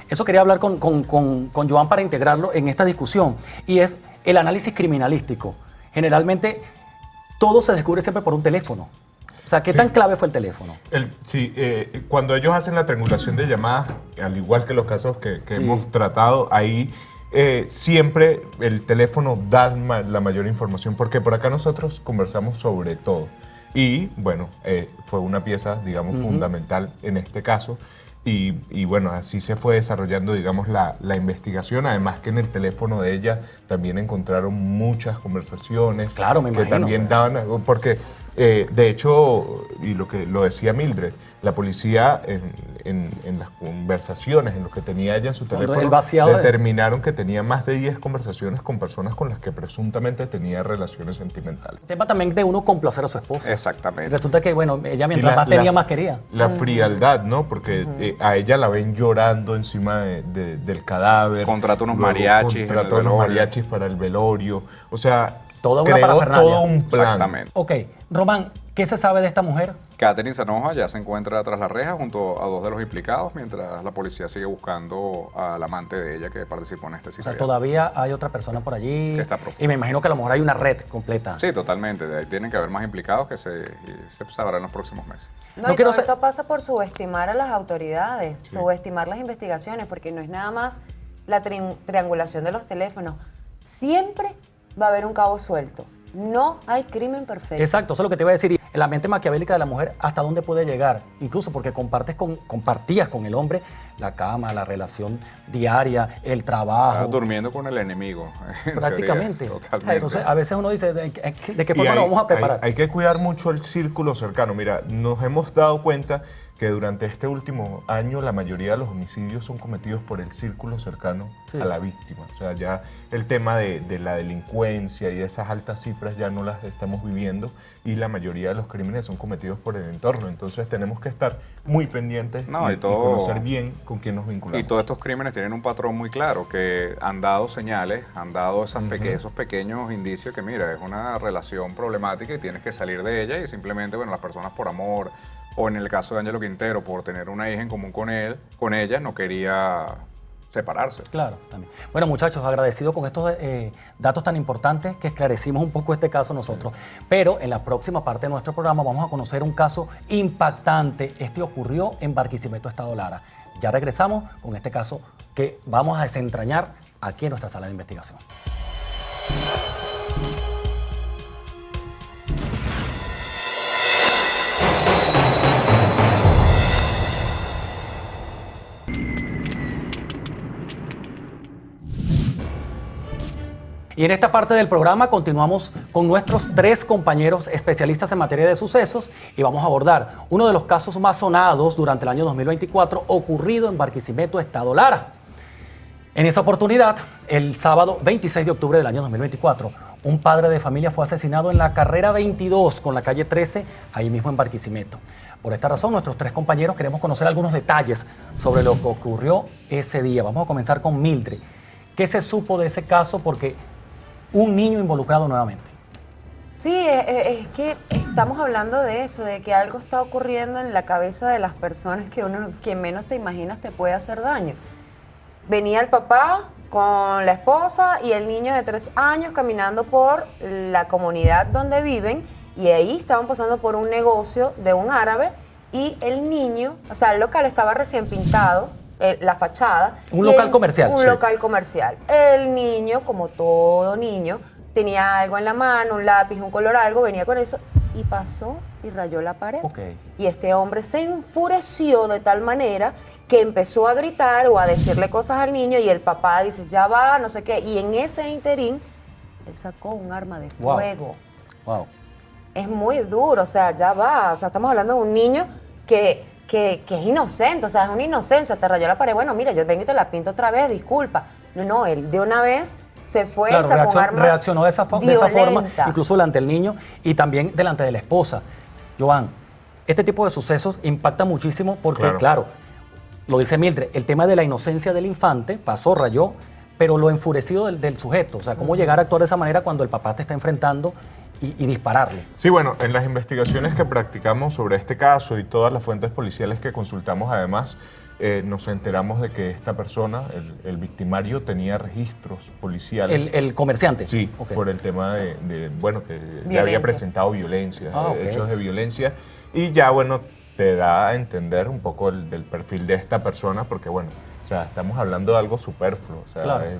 A: Eso quería hablar con Joan para integrarlo en esta discusión, y es el análisis criminalístico. Generalmente, todo se descubre siempre por un teléfono. O sea, ¿qué tan clave fue el teléfono?
D: Cuando ellos hacen la triangulación de llamadas, al igual que los casos que hemos tratado, ahí siempre el teléfono da la mayor información, porque por acá nosotros conversamos sobre todo. Y bueno, fue una pieza, digamos, fundamental en este caso. Y bueno, así se fue desarrollando, digamos, la investigación. Además que en el teléfono de ella también encontraron muchas conversaciones.
A: Claro, me imagino.
D: Que también daban, porque de hecho, y lo decía Mildred, la policía en las conversaciones, en lo que tenía ella en su
A: Cuando
D: teléfono,
A: el vaciado de-
D: determinaron que tenía más de 10 conversaciones con personas con las que presuntamente tenía relaciones sentimentales.
A: El tema también de uno complacer a su esposa.
E: Exactamente.
A: Resulta que, bueno, ella
D: Y
A: mientras más tenía, más quería.
D: La frialdad, ¿no? Porque a ella la ven llorando encima del cadáver.
E: Contrata unos
D: Luego
E: mariachis en el
D: contrata unos
E: velorio.
D: mariachis para el velorio. O sea,
A: Toda una
D: creó
A: parafernalia.
D: todo un plan.
E: Exactamente.
A: Ok, Román, ¿qué se sabe de esta mujer?
E: Catherine Zanoja ya se encuentra tras las rejas junto a 2 de los implicados, mientras la policía sigue buscando al amante de ella que participó en este
A: O sea,
E: sicariato.
A: todavía hay otra persona por allí.
E: Que está prófuga.
A: Y me imagino que a lo mejor hay una red completa.
E: Sí, totalmente. De ahí tienen que haber más implicados que se sabrá en los próximos meses.
C: No,
A: No
C: y
A: quiero
C: todo
A: ser-
C: esto pasa por subestimar a las autoridades, subestimar las investigaciones, porque no es nada más la triangulación de los teléfonos. Siempre va a haber un cabo suelto. No hay crimen perfecto.
A: Exacto, eso es lo que te iba a decir. Y la mente maquiavélica de la mujer, ¿hasta dónde puede llegar? Incluso porque compartías con el hombre la cama, la relación diaria, el
E: Estás
A: trabajo.
E: durmiendo con el enemigo. en
A: Prácticamente.
E: teoría. Totalmente.
A: Entonces, a veces uno dice, ¿de qué
D: Y
A: forma lo vamos a preparar?
D: hay que cuidar mucho el círculo cercano. Mira, nos hemos dado cuenta que durante este último año la mayoría de los homicidios son cometidos por el círculo cercano
A: Sí.
D: a la víctima. O sea, ya el tema de la delincuencia y de esas altas cifras ya no las estamos viviendo y la mayoría de los crímenes son cometidos por el entorno. Entonces tenemos que estar muy pendientes
E: No,
D: y conocer bien con quién nos vinculamos.
E: Y todos estos crímenes tienen un patrón muy claro, que han dado señales, han dado esos pequeños indicios que, mira, es una relación problemática y tienes que salir de ella y simplemente, bueno, las personas por amor, o en el caso de Ángelo Quintero, por tener una hija en común con ella, no quería separarse.
A: Claro, también. Bueno, muchachos, agradecido con estos datos tan importantes que esclarecimos un poco este caso nosotros. Pero en la próxima parte de nuestro programa vamos a conocer un caso impactante. Este ocurrió en Barquisimeto, Estado Lara. Ya regresamos con este caso que vamos a desentrañar aquí en nuestra sala de investigación. Y en esta parte del programa continuamos con nuestros 3 compañeros especialistas en materia de sucesos y vamos a abordar uno de los casos más sonados durante el año 2024 ocurrido en Barquisimeto, Estado Lara. En esa oportunidad, el sábado 26 de octubre del año 2024, un padre de familia fue asesinado en la carrera 22 con la calle 13, ahí mismo en Barquisimeto. Por esta razón, nuestros 3 compañeros queremos conocer algunos detalles sobre lo que ocurrió ese día. Vamos a comenzar con Mildred. ¿Qué se supo de ese caso? Porque un niño involucrado nuevamente.
C: Sí, es que estamos hablando de eso, de que algo está ocurriendo en la cabeza de las personas que quien menos te imaginas te puede hacer daño. Venía el papá con la esposa y el niño de 3 años caminando por la comunidad donde viven y ahí estaban pasando por un negocio de un árabe y el niño, o sea, el local estaba recién pintado, la fachada.
A: Un
C: y
A: local comercial.
C: Un
A: Sí.
C: local comercial. El niño, como todo niño, tenía algo en la mano, un lápiz, un color, algo, venía con eso y pasó y rayó la pared.
A: Ok.
C: Y este hombre se enfureció de tal manera que empezó a gritar o a decirle cosas al niño y el papá dice, ya va, no sé qué. Y en ese interín, él sacó un arma de
A: Wow.
C: fuego.
A: Wow.
C: Es muy duro, o sea, ya va. O sea, estamos hablando de un niño que es inocente, o sea, es una inocencia. Te rayó la pared, bueno, mira, yo vengo y te la pinto otra vez, disculpa. No, él de una vez se fue,
A: Claro,
C: sacó un arma
A: reaccionó de esa forma,
C: violenta.
A: incluso delante del niño y también delante de la esposa. Joan, este tipo de sucesos impacta muchísimo porque, claro, lo dice Mildred, el tema de la inocencia del infante pasó, rayó, pero lo enfurecido del sujeto, o sea, cómo llegar a actuar de esa manera cuando el papá te está enfrentando y dispararle.
D: Sí, bueno, en las investigaciones que practicamos sobre este caso y todas las fuentes policiales que consultamos, además, nos enteramos de que esta persona, el victimario, tenía registros policiales.
A: El comerciante.
D: Sí,
A: Ok.
D: por el tema bueno, que le
C: Violencia.
D: había presentado violencia,
A: Ok.
D: hechos de violencia. Y ya, bueno, te da a entender un poco del perfil de esta persona, porque, bueno, o sea, estamos hablando de algo superfluo. O sea,
A: Claro.
D: es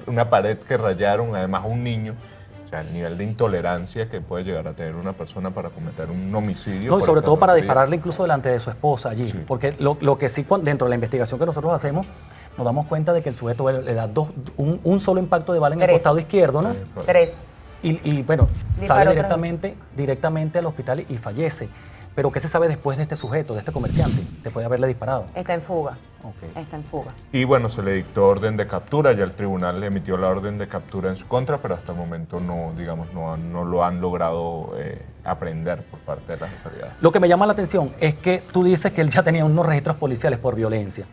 D: una pared que rayaron, además, a un niño. O sea, el nivel de intolerancia que puede llegar a tener una persona para cometer un homicidio.
A: No, y
D: por
A: sobre
D: esta
A: todo para
D: tontería.
A: dispararle incluso delante de su esposa allí.
D: Sí.
A: Porque lo que sí, dentro de la investigación que nosotros hacemos, nos damos cuenta de que el sujeto bueno, le da un solo impacto de bala en el
C: 3.
A: costado izquierdo, ¿no?
C: 3.
A: Y bueno,
C: Disparó
A: sale
C: tres
A: directamente al hospital y fallece. Pero ¿qué se sabe después de este sujeto, de este comerciante? Después de haberle disparado.
C: Está en fuga.
A: Ok.
C: Está en fuga.
D: Y bueno, se le dictó orden de captura, ya el tribunal le emitió la orden de captura en su contra, pero hasta el momento no, digamos, no lo han logrado aprender por parte de las autoridades.
A: Lo que me llama la atención es que tú dices que él ya tenía unos registros policiales por violencia.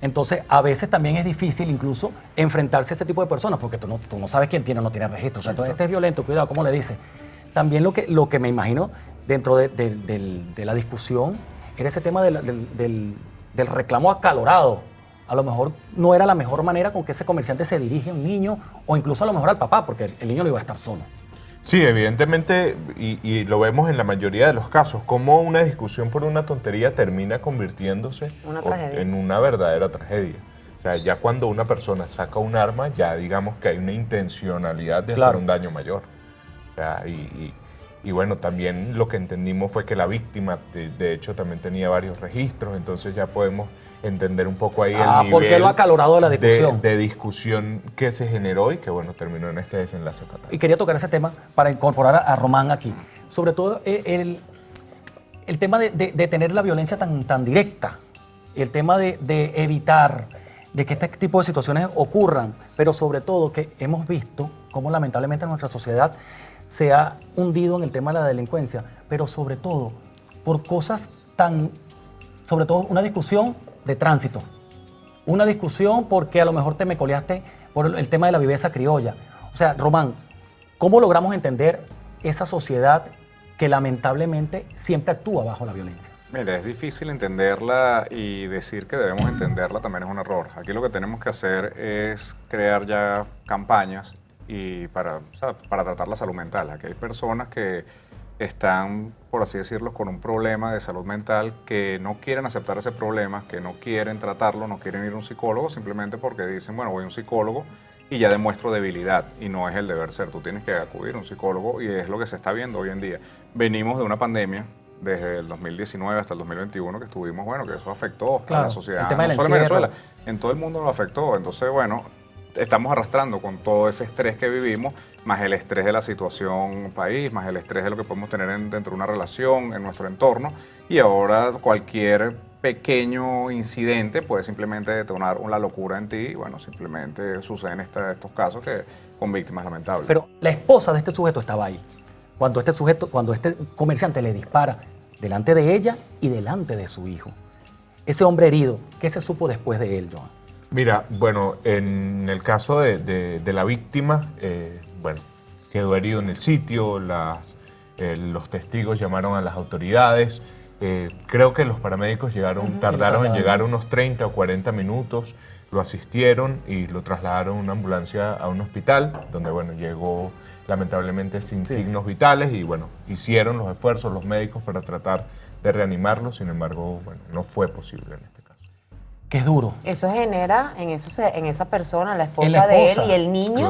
A: Entonces, a veces también es difícil incluso enfrentarse a ese tipo de personas, porque tú no sabes quién tiene o no tiene registro. O sea, este es violento, cuidado, ¿cómo le dices? También lo que me imagino dentro de la discusión era ese tema del reclamo acalorado. A lo mejor no era la mejor manera con que ese comerciante se dirige a un niño o incluso a lo mejor al papá, porque el niño no iba a estar solo.
D: Sí, evidentemente, y lo vemos en la mayoría de los casos, cómo una discusión por una tontería termina convirtiéndose en una verdadera tragedia. O sea, ya cuando una persona saca un arma, ya digamos que hay una intencionalidad de hacer un daño mayor. O sea, y bueno, también lo que entendimos fue que la víctima, de hecho, también tenía varios registros, entonces ya podemos entender un poco ahí el nivel
A: ¿por qué lo acalorado de la discusión?
D: de discusión que se generó y que, bueno, terminó en este desenlace fatal.
A: Y quería tocar ese tema para incorporar a Román aquí. Sobre todo el tema de tener la violencia tan directa, el tema de evitar de que este tipo de situaciones ocurran, pero sobre todo que hemos visto cómo lamentablemente nuestra sociedad se ha hundido en el tema de la delincuencia, pero sobre todo por cosas sobre todo una discusión de tránsito, una discusión porque a lo mejor te me coleaste por el tema de la viveza criolla. O sea, Román, ¿cómo logramos entender esa sociedad que lamentablemente siempre actúa bajo la violencia?
E: Mira, es difícil entenderla y decir que debemos entenderla también es un error. Aquí lo que tenemos que hacer es crear ya campañas y para tratar la salud mental. Aquí hay personas que están, por así decirlo, con un problema de salud mental, que no quieren aceptar ese problema, que no quieren tratarlo, no quieren ir a un psicólogo, simplemente porque dicen, bueno, voy a un psicólogo y ya demuestro debilidad, y no es el deber ser. Tú tienes que acudir a un psicólogo y es lo que se está viendo hoy en día. Venimos de una pandemia desde el 2019 hasta el 2021 que estuvimos, bueno, que eso afectó a la sociedad, no solo en Venezuela, en todo el mundo lo afectó. Entonces, bueno, estamos arrastrando con todo ese estrés que vivimos, más el estrés de la situación país, más el estrés de lo que podemos tener dentro de una relación, en nuestro entorno, y ahora cualquier pequeño incidente puede simplemente detonar una locura en ti, y bueno, simplemente suceden estos casos que con víctimas lamentables.
A: Pero la esposa de este sujeto estaba ahí. Cuando este comerciante le dispara delante de ella y delante de su hijo. Ese hombre herido, ¿qué se supo después de él, Joan?
D: Mira, bueno, en el caso de la víctima, bueno, quedó herido en el sitio, los testigos llamaron a las autoridades, creo que los paramédicos tardaron en llegar unos 30 o 40 minutos, lo asistieron y lo trasladaron en una ambulancia a un hospital, donde, bueno, llegó lamentablemente sin signos vitales y, bueno, hicieron los esfuerzos los médicos para tratar de reanimarlo, sin embargo, bueno, no fue posible en este caso.
A: Qué duro.
C: Eso genera en esa persona, la esposa de él y el niño,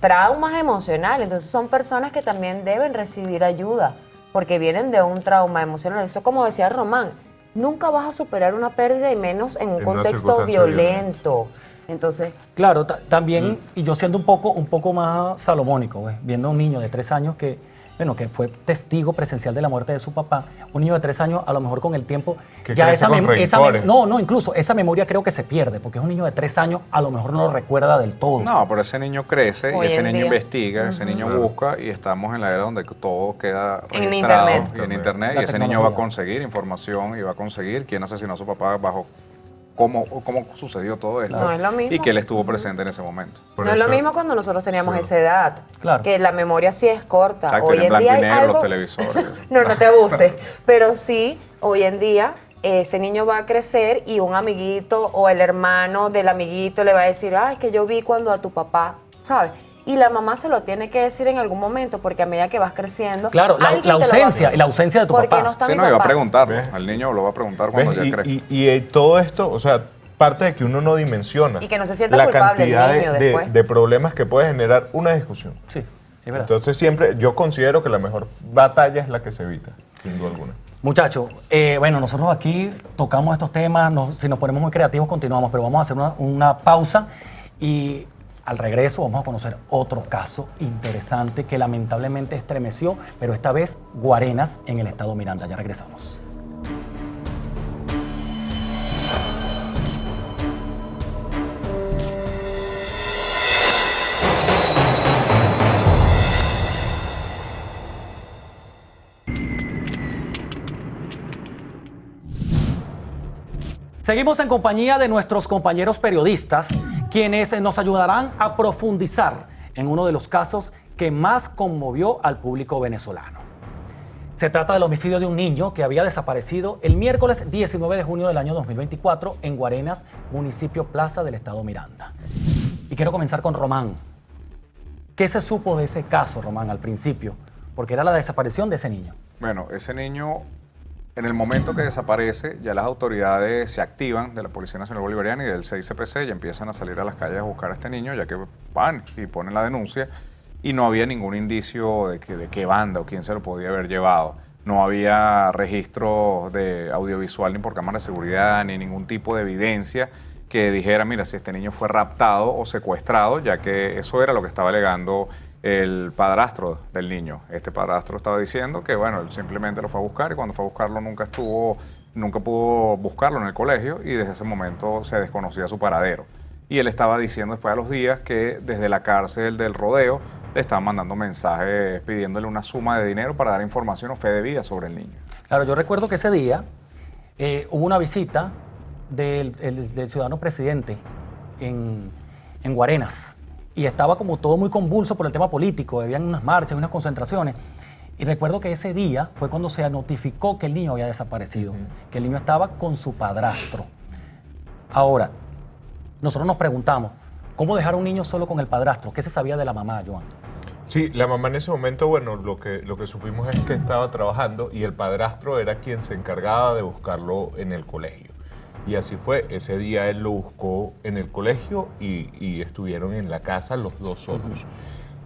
C: traumas emocionales. Entonces son personas que también deben recibir ayuda porque vienen de un trauma emocional. Eso, como decía Román, nunca vas a superar una pérdida y menos en un contexto violento. Entonces,
A: claro, también, y yo siendo un poco más salomónico, viendo a un niño de 3 años que fue testigo presencial de la muerte de su papá, un niño de 3 años, a lo mejor con el tiempo,
D: que ya
A: incluso esa memoria creo que se pierde, porque es un niño de 3 años, a lo mejor no lo recuerda del todo.
E: No, pero ese niño crece y ese niño investiga, ese niño busca, y estamos en la era donde todo queda registrado en internet y ese niño va a conseguir información y va a conseguir quién asesinó a su papá bajo cómo sucedió todo esto,
C: no es lo mismo,
E: y que él estuvo presente en ese momento.
C: No es lo mismo cuando nosotros teníamos esa edad, que la memoria sí es corta.
E: Exacto,
C: hoy
E: en blanco
C: día
E: y negro los televisores.
C: no te abuses, pero sí, hoy en día ese niño va a crecer y un amiguito o el hermano del amiguito le va a decir, es que yo vi cuando a tu papá, ¿sabes? Y la mamá se lo tiene que decir en algún momento, porque a medida que vas creciendo...
A: Claro, la ausencia de tu papá.
C: No está
E: sí, no, iba a preguntarlo. Al niño lo va a preguntar cuando ya crezca.
D: Y todo esto, o sea, parte de que uno no dimensiona
C: y que no se sienta
D: la
C: culpable
D: cantidad
C: el niño después
D: de problemas que puede generar una discusión.
A: Sí, es verdad.
D: Entonces siempre yo considero que la mejor batalla es la que se evita, sin duda alguna.
A: Muchachos, bueno, nosotros aquí tocamos estos temas, si nos ponemos muy creativos continuamos, pero vamos a hacer una pausa y Al regreso vamos a conocer otro caso interesante que lamentablemente estremeció, pero esta vez Guarenas en el estado Miranda. Ya regresamos. Seguimos en compañía de nuestros compañeros periodistas, quienes nos ayudarán a profundizar en uno de los casos que más conmovió al público venezolano. Se trata del homicidio de un niño que había desaparecido el miércoles 19 de junio del año 2024 en Guarenas, municipio Plaza del estado Miranda. Y quiero comenzar con Román. ¿Qué se supo de ese caso, Román, al principio? Porque era la desaparición de ese niño.
E: Bueno, ese niño, en el momento que desaparece, ya las autoridades se activan de la Policía Nacional Bolivariana y del 6CPC y empiezan a salir a las calles a buscar a este niño, ya que van y ponen la denuncia y no había ningún indicio de qué banda o quién se lo podía haber llevado. No había registro de audiovisual ni por cámara de seguridad ni ningún tipo de evidencia que dijera, mira, si este niño fue raptado o secuestrado, ya que eso era lo que estaba alegando el padrastro del niño. Este padrastro estaba diciendo que, bueno, él simplemente lo fue a buscar y cuando fue a buscarlo nunca pudo buscarlo en el colegio y desde ese momento se desconocía su paradero. Y él estaba diciendo después de los días que desde la cárcel del Rodeo le estaban mandando mensajes pidiéndole una suma de dinero para dar información o fe de vida sobre el niño.
A: Claro, yo recuerdo que ese día hubo una visita del ciudadano presidente en Guarenas. Y estaba como todo muy convulso por el tema político, habían unas marchas, unas concentraciones. Y recuerdo que ese día fue cuando se notificó que el niño había desaparecido, que el niño estaba con su padrastro. Ahora, nosotros nos preguntamos, ¿cómo dejar a un niño solo con el padrastro? ¿Qué se sabía de la mamá, Joan?
D: Sí, la mamá en ese momento, bueno, lo que supimos es que estaba trabajando y el padrastro era quien se encargaba de buscarlo en el colegio. Y así fue, ese día él lo buscó en el colegio y estuvieron en la casa los dos solos.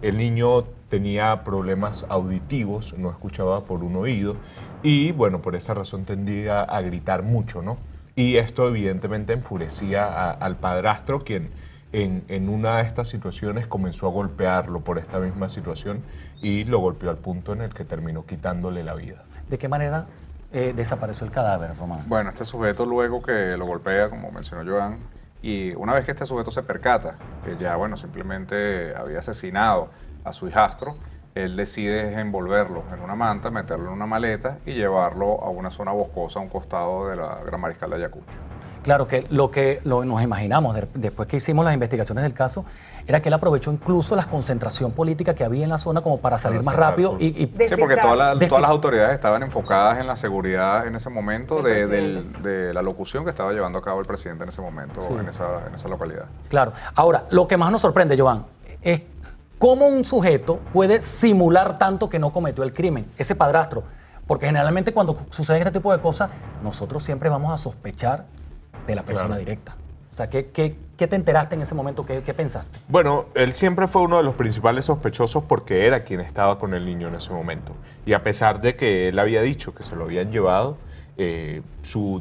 D: El niño tenía problemas auditivos, no escuchaba por un oído y bueno, por esa razón tendía a gritar mucho, ¿no? Y esto evidentemente enfurecía al padrastro, quien en una de estas situaciones comenzó a golpearlo por esta misma situación y lo golpeó al punto en el que terminó quitándole la vida.
A: ¿De qué manera desapareció el cadáver, Román?
E: Bueno, este sujeto luego que lo golpea, como mencionó Joan, y una vez que este sujeto se percata que ya, bueno, simplemente había asesinado a su hijastro, él decide envolverlo en una manta, meterlo en una maleta y llevarlo a una zona boscosa a un costado de la Gran Mariscal de Ayacucho.
A: Claro que nos imaginamos después que hicimos las investigaciones del caso era que él aprovechó incluso la concentración política que había en la zona como para salir más rápido
E: Sí, porque todas las autoridades estaban enfocadas en la seguridad en ese momento de la locución que estaba llevando a cabo el presidente en ese momento, sí, en esa localidad.
A: Claro. Ahora, lo que más nos sorprende, Joan, es cómo un sujeto puede simular tanto que no cometió el crimen, ese padrastro. Porque generalmente cuando suceden este tipo de cosas, nosotros siempre vamos a sospechar de la persona directa. O sea, ¿qué te enteraste en ese momento? ¿Qué pensaste?
D: Bueno, él siempre fue uno de los principales sospechosos porque era quien estaba con el niño en ese momento. Y a pesar de que él había dicho que se lo habían llevado, su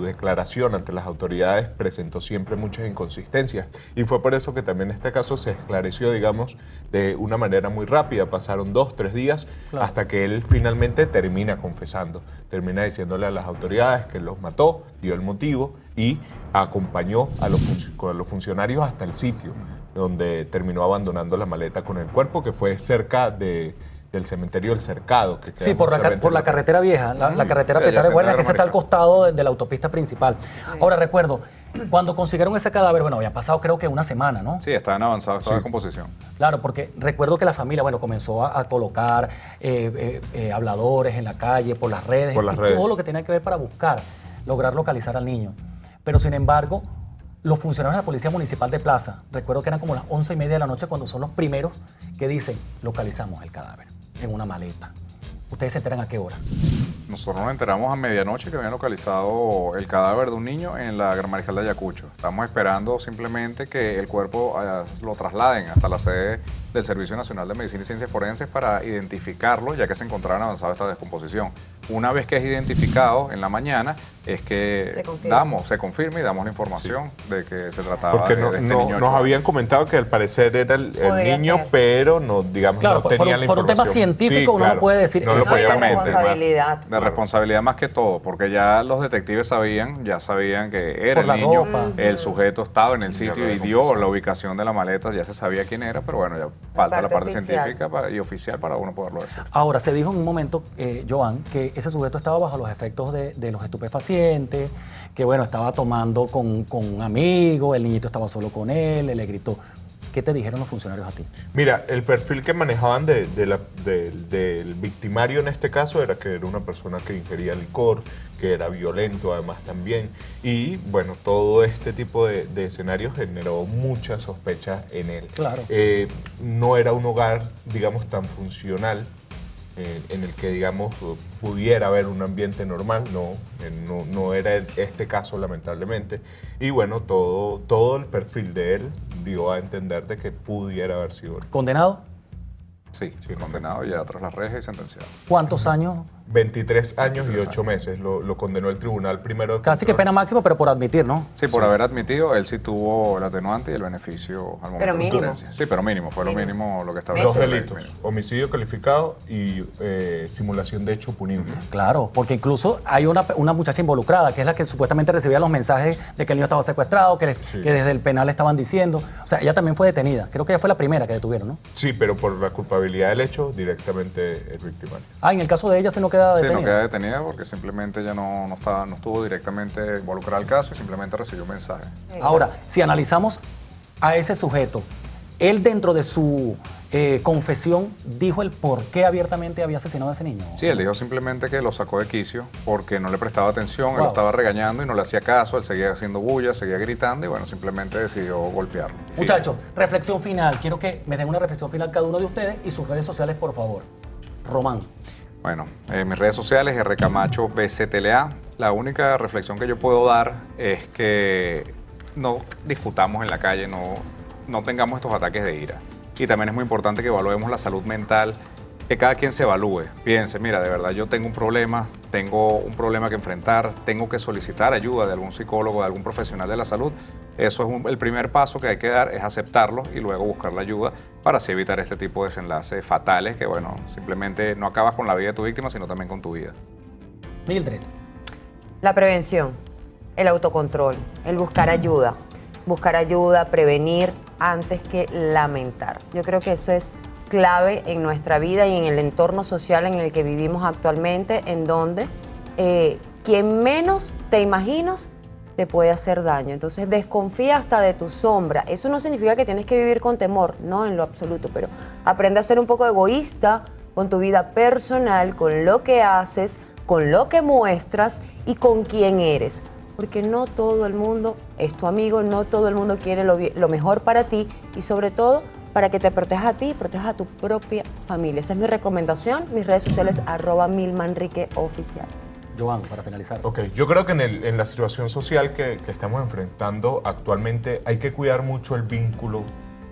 D: declaración ante las autoridades presentó siempre muchas inconsistencias. Y fue por eso que también este caso se esclareció, digamos, de una manera muy rápida. Pasaron 2-3 días hasta que él finalmente termina confesando. Termina diciéndole a las autoridades que los mató, dio el motivo y acompañó a los funcionarios hasta el sitio donde terminó abandonando la maleta con el cuerpo, que fue cerca del cementerio del Cercado. Que
A: sí, por la carretera vieja, la carretera Petare Buena, que está al costado de la autopista principal. Ahora recuerdo, cuando consiguieron ese cadáver, bueno, había pasado creo que una semana, ¿no?
E: Sí, estaba en avanzado estado de composición.
A: Claro, porque recuerdo que la familia, bueno, comenzó a colocar habladores en la calle, por las redes, todo lo que tenía que ver para lograr localizar al niño. Pero sin embargo, los funcionarios de la Policía Municipal de Plaza, recuerdo que eran como las 11:30 de la noche cuando son los primeros que dicen, localizamos el cadáver en una maleta. ¿Ustedes se enteran a qué hora?
E: Nosotros nos enteramos a medianoche que habían localizado el cadáver de un niño en la Gran Mariscal de Ayacucho. Estamos esperando simplemente que el cuerpo lo trasladen hasta la sede del Servicio Nacional de Medicina y Ciencias Forenses para identificarlo, ya que se encontraba en avanzada esta descomposición. Una vez que es identificado en la mañana, es que se confirma y damos la información de que se trataba
D: Porque
E: de este niño.
D: nos habían comentado que al parecer era el niño,
C: ser.
D: pero no, digamos,
A: Claro,
D: no tenía la
A: por un tema
D: información.
A: científico uno no puede decir
D: no lo
A: eso.
D: podía
E: Exactamente.
C: Responsabilidad.
E: De responsabilidad más que todo, porque ya los detectives sabían que era
A: Por
E: el
A: la
E: niño,
A: ropa.
E: el sujeto estaba en el
D: Ya
E: sitio
D: lo
E: y
D: había
E: dio
D: confesado.
E: la ubicación de la maleta, ya se sabía quién era, pero bueno, ya falta la parte
C: oficial.
E: científica y oficial para uno poderlo decir.
A: Ahora, se dijo en un momento, Joan, que ese sujeto estaba bajo los efectos de los estupefacientes, que bueno, estaba tomando con un amigo, el niñito estaba solo con él le gritó. ¿Qué te dijeron los funcionarios a ti?
D: Mira, el perfil que manejaban del victimario en este caso era que era una persona que ingería licor, que era violento además también. Y bueno, todo este tipo de escenarios generó muchas sospechas en él.
A: Claro.
D: No era un hogar, digamos, tan funcional en el que, digamos, pudiera haber un ambiente normal. No era este caso, lamentablemente. Y bueno, todo el perfil de él dio a entender de que pudiera haber sido él.
A: ¿Condenado?
E: Sí, condenado ya tras las rejas y sentenciado.
A: ¿Cuántos años?
D: 23 años y 8 meses lo condenó el tribunal primero. de
A: Casi que
D: control.
A: pena máxima, pero por admitir, ¿no?
E: Sí, por haber admitido, él sí tuvo el atenuante y el beneficio al momento
C: Pero
E: de la
C: mínimo.
E: sentencia. Sí, pero mínimo, fue lo mínimo lo que
D: Dos
E: estableció.
D: delitos: homicidio calificado y simulación de hecho punible.
A: Claro, porque incluso hay una muchacha involucrada, que es la que supuestamente recibía los mensajes de que el niño estaba secuestrado, que desde el penal le estaban diciendo. O sea, ella también fue detenida. Creo que ella fue la primera que detuvieron, ¿no?
D: Sí, pero por la culpabilidad del hecho, directamente el victimario.
A: Ah, en el caso de ella se no queda
E: Sí,
A: detenida.
E: no queda detenida porque simplemente ella no estuvo directamente involucrada al caso y simplemente recibió un mensaje.
A: Ahora, si analizamos a ese sujeto, él dentro de su confesión dijo el por qué abiertamente había asesinado a ese niño.
E: Sí, él dijo simplemente que lo sacó de quicio porque no le prestaba atención, él
A: Wow.
E: lo estaba regañando y no le hacía caso, él seguía haciendo bulla, seguía gritando y bueno, simplemente decidió golpearlo.
A: Muchachos, reflexión final. Quiero que me den una reflexión final cada uno de ustedes y sus redes sociales, por favor. Román.
E: Bueno, mis redes sociales, rcamacho bctla. La única reflexión que yo puedo dar es que no discutamos en la calle, no tengamos estos ataques de ira. Y también es muy importante que evaluemos la salud mental, que cada quien se evalúe. Piense, mira, de verdad yo tengo un problema que enfrentar, tengo que solicitar ayuda de algún psicólogo, de algún profesional de la salud. Eso es el primer paso que hay que dar, es aceptarlo y luego buscar la ayuda para así evitar este tipo de desenlaces fatales que, bueno, simplemente no acabas con la vida de tu víctima, sino también con tu vida.
A: Mildred.
C: La prevención, el autocontrol, el buscar ayuda, prevenir antes que lamentar. Yo creo que eso es clave en nuestra vida y en el entorno social en el que vivimos actualmente, en donde quien menos te imaginas te puede hacer daño. Entonces desconfía hasta de tu sombra. Eso no significa que tienes que vivir con temor, no en lo absoluto, pero aprende a ser un poco egoísta con tu vida personal, con lo que haces, con lo que muestras y con quién eres. Porque no todo el mundo es tu amigo, no todo el mundo quiere lo mejor para ti y sobre todo para que te protejas a ti y protejas a tu propia familia. Esa es mi recomendación. Mis redes sociales @milmanriqueoficial.
A: Joan, para finalizar.
D: Ok, yo creo que en la situación social que estamos enfrentando actualmente hay que cuidar mucho el vínculo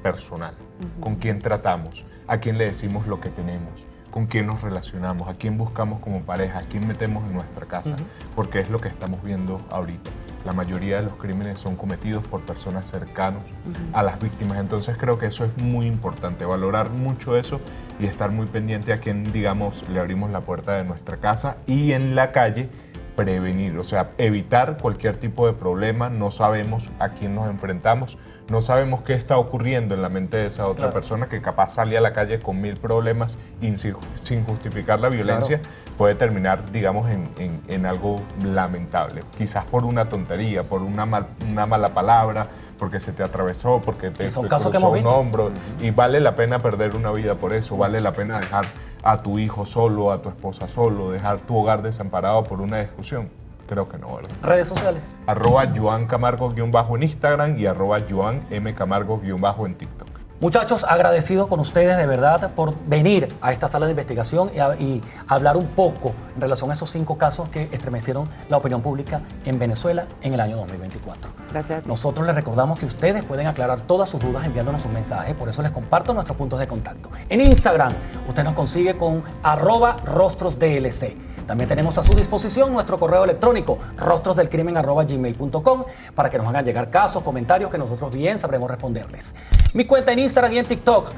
D: personal, con quién tratamos, a quién le decimos lo que tenemos, con quién nos relacionamos, a quién buscamos como pareja, a quién metemos en nuestra casa, porque es lo que estamos viendo ahorita. La mayoría de los crímenes son cometidos por personas cercanas a las víctimas, entonces creo que eso es muy importante, valorar mucho eso y estar muy pendiente a quién, digamos, le abrimos la puerta de nuestra casa y en la calle prevenir, o sea, evitar cualquier tipo de problema, no sabemos a quién nos enfrentamos, no sabemos qué está ocurriendo en la mente de esa otra persona que capaz sale a la calle con 1000 problemas y sin justificar la violencia puede terminar, digamos, en algo lamentable. Quizás por una tontería, por una mala palabra, porque se te atravesó, porque te cruzó un hombro. Y vale la pena perder una vida por eso, vale la pena dejar a tu hijo solo, a tu esposa solo, dejar tu hogar desamparado por una discusión. Creo que no, ¿verdad?
A: Redes sociales.
D: @JoanCamargo- en Instagram y @JoanMCamargo- en TikTok.
A: Muchachos, agradecido con ustedes de verdad por venir a esta sala de investigación y hablar un poco en relación a esos 5 casos que estremecieron la opinión pública en Venezuela en el año 2024.
C: Gracias.
A: Nosotros les recordamos que ustedes pueden aclarar todas sus dudas enviándonos un mensaje, por eso les comparto nuestros puntos de contacto. En Instagram, usted nos consigue con @rostrosdlc. También tenemos a su disposición nuestro correo electrónico rostrosdelcrimen@gmail.com para que nos hagan llegar casos, comentarios que nosotros bien sabremos responderles. Mi cuenta en Instagram y en TikTok,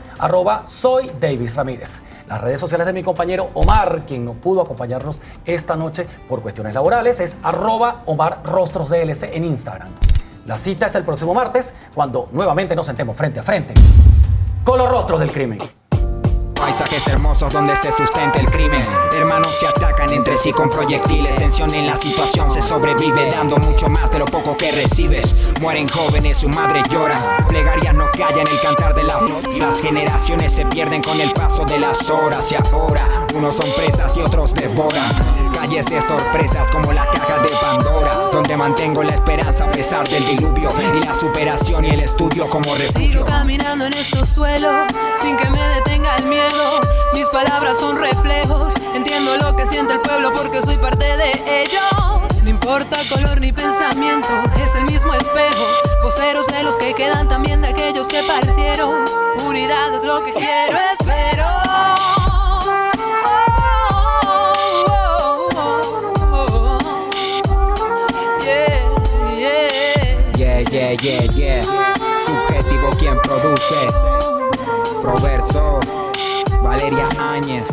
A: @soydavisramírez. Las redes sociales de mi compañero Omar, quien no pudo acompañarnos esta noche por cuestiones laborales, es @OmarRostrosDLC en Instagram. La cita es el próximo martes, cuando nuevamente nos sentemos frente a frente con los rostros del crimen.
F: Paisajes hermosos donde se sustenta el crimen. Hermanos se atacan entre sí con proyectiles. Tensión en la situación, se sobrevive dando mucho más de lo poco que recibes. Mueren jóvenes, su madre llora. Plegarias no callan el cantar de la flor. Las generaciones se pierden con el paso de las horas. Y ahora, unos son presas y otros devoran. Calles de sorpresas como la caja de Pandora, donde mantengo la esperanza a pesar del diluvio. Y la superación y el estudio como refugio.
G: Sigo caminando en estos suelos sin que me detenga el miedo. Mis palabras son reflejos. Entiendo lo que siente el pueblo porque soy parte de ello. No importa color ni pensamiento, es el mismo espejo. Voceros de los que quedan, también de aquellos que partieron. Unidad es lo que quiero, espero.
F: Yeah. Subjetivo quien produce. Proverso, Valeria Áñez.